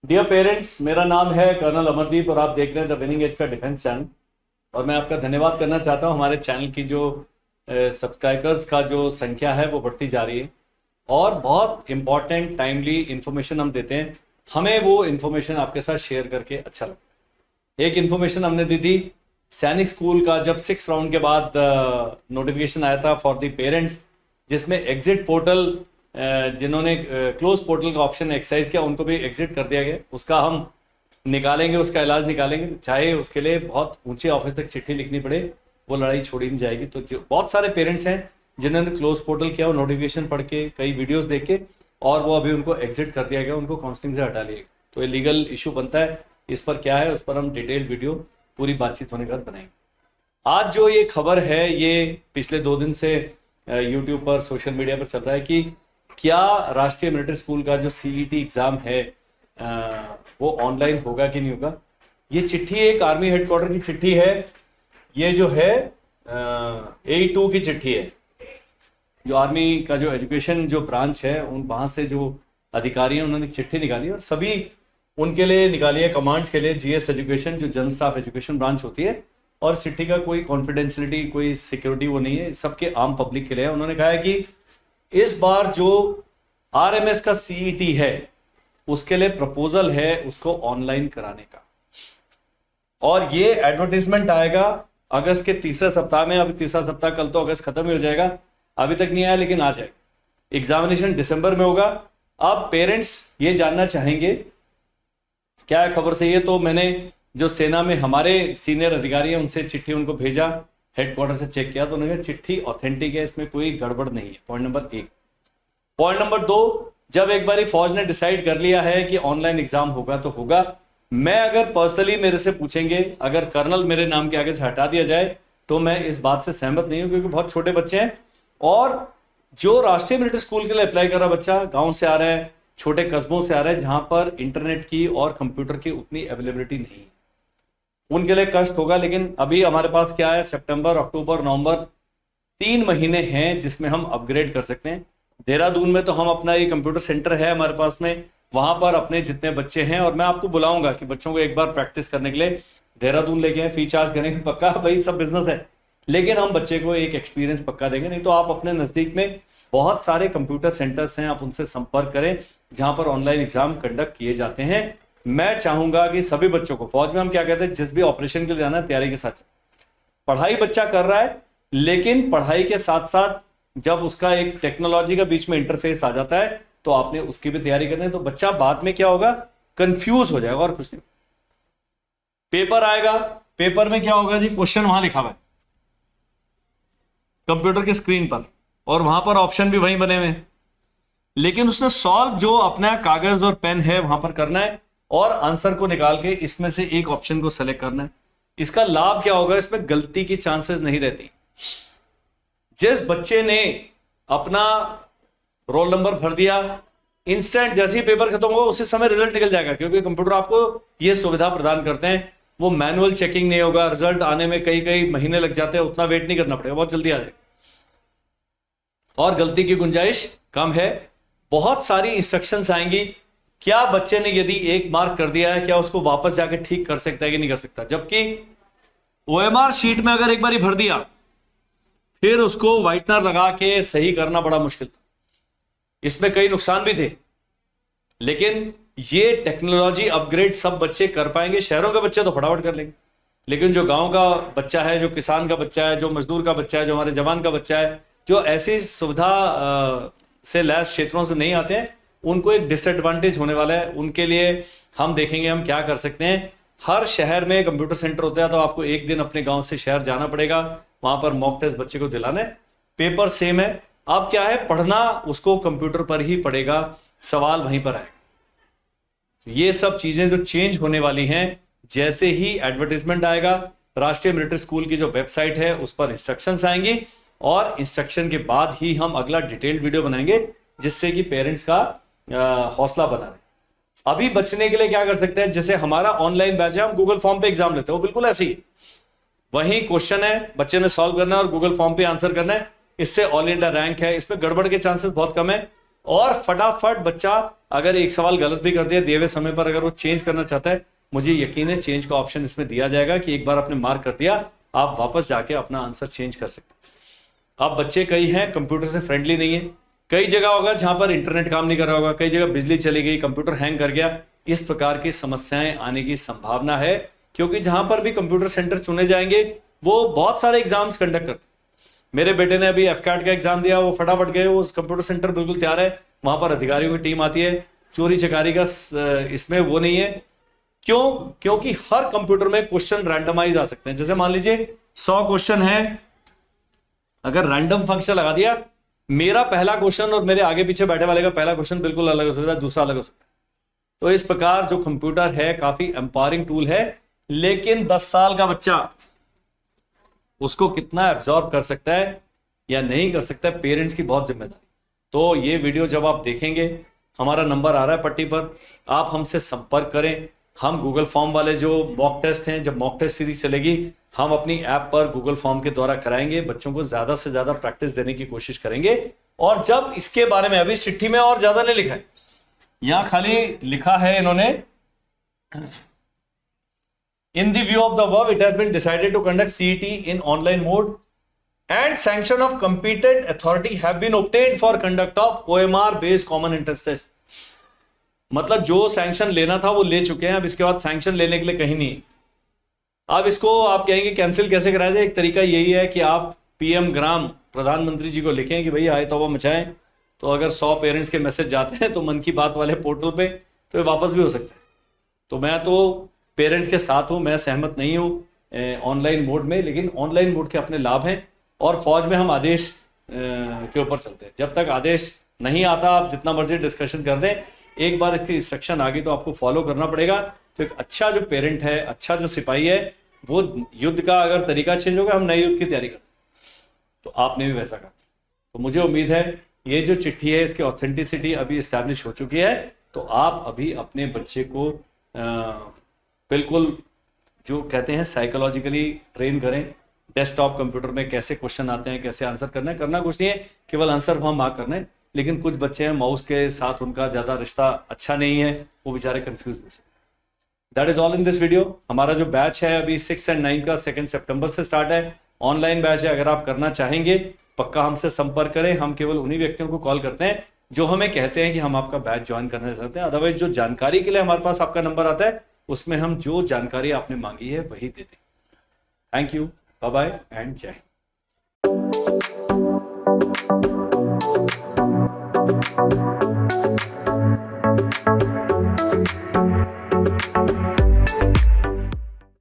Dear parents, मेरा नाम है कर्नल अमरदीप और आप देख रहे हैं द विनिंग एज का डिफेंस चैनल। और मैं आपका धन्यवाद करना चाहता हूं। हमारे चैनल की जो सब्सक्राइबर्स का जो संख्या है वो बढ़ती जा रही है और बहुत इंपॉर्टेंट टाइमली इंफॉर्मेशन हम देते हैं। हमें वो इन्फॉर्मेशन आपके साथ शेयर करके अच्छा लगता है। एक इन्फॉर्मेशन हमने दी थी सैनिक स्कूल का, जब 6 राउंड के बाद नोटिफिकेशन आया था फॉर द पेरेंट्स, जिसमें एग्जिट पोर्टल जिन्होंने क्लोज पोर्टल का ऑप्शन एक्सरसाइज किया उनको भी एग्जिट कर दिया गया। उसका हम निकालेंगे, उसका इलाज निकालेंगे, चाहे उसके लिए बहुत ऊंचे ऑफिस तक चिट्ठी लिखनी पड़े, वो लड़ाई छोड़ी नहीं जाएगी। तो बहुत सारे पेरेंट्स हैं जिन्होंने क्लोज पोर्टल किया, वो नोटिफिकेशन पढ़ के, कई वीडियोस देख के, और वो अभी उनको एग्जिट कर दिया गया, उनको काउंसलिंग से हटा लिया गया। तो ये लीगल इशू बनता है, इस पर क्या है उस पर हम डिटेल्ड वीडियो पूरी बातचीत होने के बाद बनाएंगे। आज जो ये खबर है ये पिछले 2 दिन से यूट्यूब पर, सोशल मीडिया पर चल रहा है कि क्या राष्ट्रीय मिलिट्री स्कूल का जो सीईटी एग्जाम है वो ऑनलाइन होगा कि नहीं होगा। ये चिट्ठी एक आर्मी हेडक्वार्टर की चिट्ठी है। ये जो है A2 की चिट्ठी है, जो आर्मी का जो एजुकेशन जो ब्रांच है उन वहां से जो अधिकारी हैं उन्होंने चिट्ठी निकाली और सभी उनके लिए निकाली है, कमांड्स के लिए। जीएस एजुकेशन जो जनरल स्टाफ एजुकेशन ब्रांच होती है, और चिट्ठी का कोई कॉन्फिडेंशियलिटी, कोई सिक्योरिटी वो नहीं है, सबके आम पब्लिक के लिए है। उन्होंने कहा है कि इस बार जो आरएमएस का सीईटी है उसके लिए प्रपोजल है उसको ऑनलाइन कराने का, और ये एडवर्टाइजमेंट आएगा अगस्त के तीसरे सप्ताह में। अभी तीसरा सप्ताह, कल तो अगस्त खत्म ही हो जाएगा, अभी तक नहीं आया लेकिन आ जाएगा। एग्जामिनेशन दिसंबर में होगा। अब पेरेंट्स ये जानना चाहेंगे क्या है खबर सही है। तो मैंने जो सेना में हमारे सीनियर अधिकारी हैं उनसे चिट्ठी उनको भेजा, हेडक्वार्टर से चेक किया तो उन्होंने कहा चिट्ठी ऑथेंटिक है, इसमें कोई गड़बड़ नहीं है। Point number 1। पॉइंट नंबर 2, जब एक बार फौज ने डिसाइड कर लिया है कि ऑनलाइन एग्जाम होगा तो होगा। मैं अगर पर्सनली मेरे से पूछेंगे, अगर कर्नल मेरे नाम के आगे से हटा दिया जाए तो मैं इस बात से सहमत नहीं हूं, क्योंकि बहुत छोटे बच्चे हैं और जो राष्ट्रीय मिलिट्री स्कूल के लिए अप्लाई कर रहा बच्चा गांव से आ रहा है, छोटे कस्बों से आ रहा है, जहां पर इंटरनेट की और कंप्यूटर की उतनी अवेलेबिलिटी नहीं है, उनके लिए कष्ट होगा। लेकिन अभी हमारे पास क्या है, सितंबर, अक्टूबर, नवंबर, 3 महीने हैं जिसमें हम अपग्रेड कर सकते हैं। देहरादून में तो हम अपना ये कंप्यूटर सेंटर है हमारे पास में, वहां पर अपने जितने बच्चे हैं, और मैं आपको बुलाऊंगा कि बच्चों को एक बार प्रैक्टिस करने के लिए देहरादून लेके आए। फी चार्ज करेंगे पक्का, भाई सब बिजनेस है, लेकिन हम बच्चे को एक एक्सपीरियंस पक्का देंगे। नहीं तो आप अपने नजदीक में बहुत सारे कंप्यूटर सेंटर्स हैं, आप उनसे संपर्क करें जहां पर ऑनलाइन एग्जाम कंडक्ट किए जाते हैं। मैं चाहूंगा कि सभी बच्चों को, फौज में हम क्या कहते हैं, जिस भी ऑपरेशन के लिए जाना है तैयारी के साथ, पढ़ाई बच्चा कर रहा है, लेकिन पढ़ाई के साथ साथ जब उसका एक टेक्नोलॉजी का बीच में इंटरफेस आ जाता है तो आपने उसकी भी तैयारी करनी है। तो बच्चा बाद में क्या होगा, कंफ्यूज हो जाएगा और कुछ नहीं। पेपर आएगा, पेपर में क्या होगा जी, क्वेश्चन वहां लिखा हुआ है कंप्यूटर की स्क्रीन पर, और वहां पर ऑप्शन भी वहीं बने हुए हैं, लेकिन उसने सॉल्व जो अपना कागज और पेन है वहां पर करना है और आंसर को निकाल के इसमें से एक ऑप्शन को सेलेक्ट करना है। इसका लाभ क्या होगा, इसमें गलती की चांसेस नहीं रहती। जिस बच्चे ने अपना रोल नंबर भर दिया, इंस्टेंट जैसे ही पेपर खत्म होगा उसी समय रिजल्ट निकल जाएगा, क्योंकि कंप्यूटर आपको यह सुविधा प्रदान करते हैं। वो मैनुअल चेकिंग नहीं होगा, रिजल्ट आने में कई महीने लग जाते हैं, उतना वेट नहीं करना पड़ेगा, बहुत जल्दी आ जाएगा और गलती की गुंजाइश कम है। बहुत सारी इंस्ट्रक्शंस आएंगी, क्या बच्चे ने यदि एक मार्क कर दिया है क्या उसको वापस जाके ठीक कर सकता है कि नहीं कर सकता। जबकि ओएमआर शीट में अगर एक बार भर दिया फिर उसको व्हाइटनर लगा के सही करना बड़ा मुश्किल था। इसमें कई नुकसान भी थे, लेकिन ये टेक्नोलॉजी अपग्रेड सब बच्चे कर पाएंगे। शहरों के बच्चे तो फटाफट कर लेंगे, लेकिन जो गांव का बच्चा है, जो किसान का बच्चा है, जो मजदूर का बच्चा है, जो हमारे जवान का बच्चा है, जो ऐसी सुविधा से लैस क्षेत्रों से नहीं आते हैं, उनको एक डिसएडवांटेज होने वाला है। उनके लिए हम देखेंगे हम क्या कर सकते हैं। हर शहर में कंप्यूटर सेंटर होता है, तो आपको एक दिन अपने गांव से शहर जाना पड़ेगा, वहां पर मॉक टेस्ट बच्चे को दिलाना है। पेपर सेम है, अब क्या है, पढ़ना उसको कंप्यूटर पर ही पड़ेगा, सवाल वहीं पर आएगा। ये सब चीजें जो चेंज होने वाली हैं, जैसे ही एडवर्टाइजमेंट आएगा, राष्ट्रीय मिलिट्री स्कूल की जो वेबसाइट है उस पर इंस्ट्रक्शंस आएंगी, और इंस्ट्रक्शन के बाद ही हम अगला डिटेल्ड वीडियो बनाएंगे, जिससे कि पेरेंट्स का हौसला बना रहे। अभी बचने के लिए क्या कर सकते हैं, जैसे हमारा ऑनलाइन बैच है, हम गूगल फॉर्म पे एग्जाम लेते हैं, वो बिल्कुल ऐसे ही, वही क्वेश्चन है, बच्चे ने सॉल्व करना है और गूगल फॉर्म पे आंसर करना है। इससे ऑल इंडिया रैंक है, इसमें गड़बड़ के चांसेस बहुत कम है और फटाफट बच्चा अगर एक सवाल गलत भी कर दिया दिए हुए समय पर, अगर वो चेंज करना चाहता है, मुझे यकीन है चेंज का ऑप्शन इसमें दिया जाएगा कि एक बार आपने मार्क कर दिया, आप वापस जाके अपना आंसर चेंज कर सकते हैं। अब बच्चे कई हैं कंप्यूटर से फ्रेंडली नहीं है, कई जगह होगा जहां पर इंटरनेट काम नहीं कर रहा होगा, कई जगह बिजली चली गई, कंप्यूटर हैंग कर गया, इस प्रकार की समस्याएं आने की संभावना है, क्योंकि जहां पर भी कंप्यूटर सेंटर चुने जाएंगे वो बहुत सारे एग्जाम्स कंडक्ट करते हैं। मेरे बेटे ने अभी एफकैट का एग्जाम दिया, वो फटाफट गए, वो कंप्यूटर सेंटर बिल्कुल तैयार है, वहां पर अधिकारियों की टीम आती है, चोरी चकारी का इसमें वो नहीं है। क्यों? क्योंकि हर कंप्यूटर में क्वेश्चन रैंडमाइज आ सकते हैं। जैसे मान लीजिए 100 क्वेश्चन है, अगर रैंडम फंक्शन लगा दिया, मेरा पहला क्वेश्चन और मेरे आगे पीछे बैठे वाले का पहला क्वेश्चन बिल्कुल अलग हो सकता है, दूसरा अलग हो सकता है। तो इस प्रकार जो कंप्यूटर है काफी एम्पावरिंग टूल है, लेकिन 10 साल का बच्चा उसको कितना एब्जॉर्ब कर सकता है या नहीं कर सकता है, पेरेंट्स की बहुत जिम्मेदारी। तो ये वीडियो जब आप देखेंगे, हमारा नंबर आ रहा है पट्टी पर, आप हमसे संपर्क करें। हम गूगल फॉर्म वाले जो मॉक टेस्ट हैं, जब मॉक टेस्ट सीरीज चलेगी, हम अपनी ऐप पर गूगल फॉर्म के द्वारा कराएंगे, बच्चों को ज्यादा से ज्यादा प्रैक्टिस देने की कोशिश करेंगे। और जब इसके बारे में, अभी चिट्ठी में और ज्यादा नहीं लिखा है, यहां खाली लिखा है इन्होंने, in the view of the above, it has been decided to conduct CET in online mode and sanction of competent authority have been obtained for conduct of OMR based common entrance test। मतलब जो sanction लेना था वो ले चुके हैं, अब इसके बाद सैंक्शन लेने के लिए कहीं नहीं। अब इसको आप कहेंगे कैंसिल कैसे कराया जाए? एक तरीका यही है कि आप PM ग्राम प्रधानमंत्री जी को लिखें कि भाई आए तौबा मचाएं, तो अगर 100 पेरेंट्स के मैसेज जाते हैं तो मन की बात वाले पोर्टल पे, तो ये वापस भी हो सकता है। तो मैं तो पेरेंट्स के साथ हूं, मैं सहमत नहीं हूं ऑनलाइन मोड में, लेकिन ऑनलाइन मोड के अपने लाभ हैं। और फौज में हम आदेश के ऊपर चलते हैं, जब तक आदेश नहीं आता आप जितना मर्जी डिस्कशन कर दें, एक बार इसकी इंस्ट्रक्शन आ गई तो आपको फॉलो करना पड़ेगा। तो एक अच्छा जो पेरेंट है, अच्छा जो सिपाही है, वो युद्ध का अगर तरीका चेंज होगा, हम नए युद्ध की तैयारी करते, तो आपने भी वैसा कहा। तो मुझे उम्मीद है ये जो चिट्ठी है इसकी ऑथेंटिसिटी अभी इस्टेब्लिश हो चुकी है, तो आप अभी अपने बच्चे को बिल्कुल जो कहते हैं साइकोलॉजिकली ट्रेन करें। डेस्कटॉप कंप्यूटर में कैसे क्वेश्चन आते हैं, कैसे आंसर करना है, करना कुछ नहीं है, केवल आंसर वहां मार्क करना है। लेकिन कुछ बच्चे हैं माउस के साथ उनका ज्यादा रिश्ता अच्छा नहीं है, वो बेचारे कंफ्यूज हो सकते। That is all in this video. हमारा जो बैच है अभी 6 और 9 का 2 सितंबर से स्टार्ट है, ऑनलाइन बैच है। अगर आप करना चाहेंगे पक्का हमसे संपर्क करें। हम केवल उन्हीं व्यक्तियों को कॉल करते हैं जो हमें कहते हैं कि हम आपका बैच ज्वाइन करना चाहते हैं। अदरवाइज जो जानकारी के लिए हमारे पास आपका नंबर आता है, उसमें हम जो जानकारी आपने मांगी है वही देते हैं। Thank you, bye bye and जय हिंद।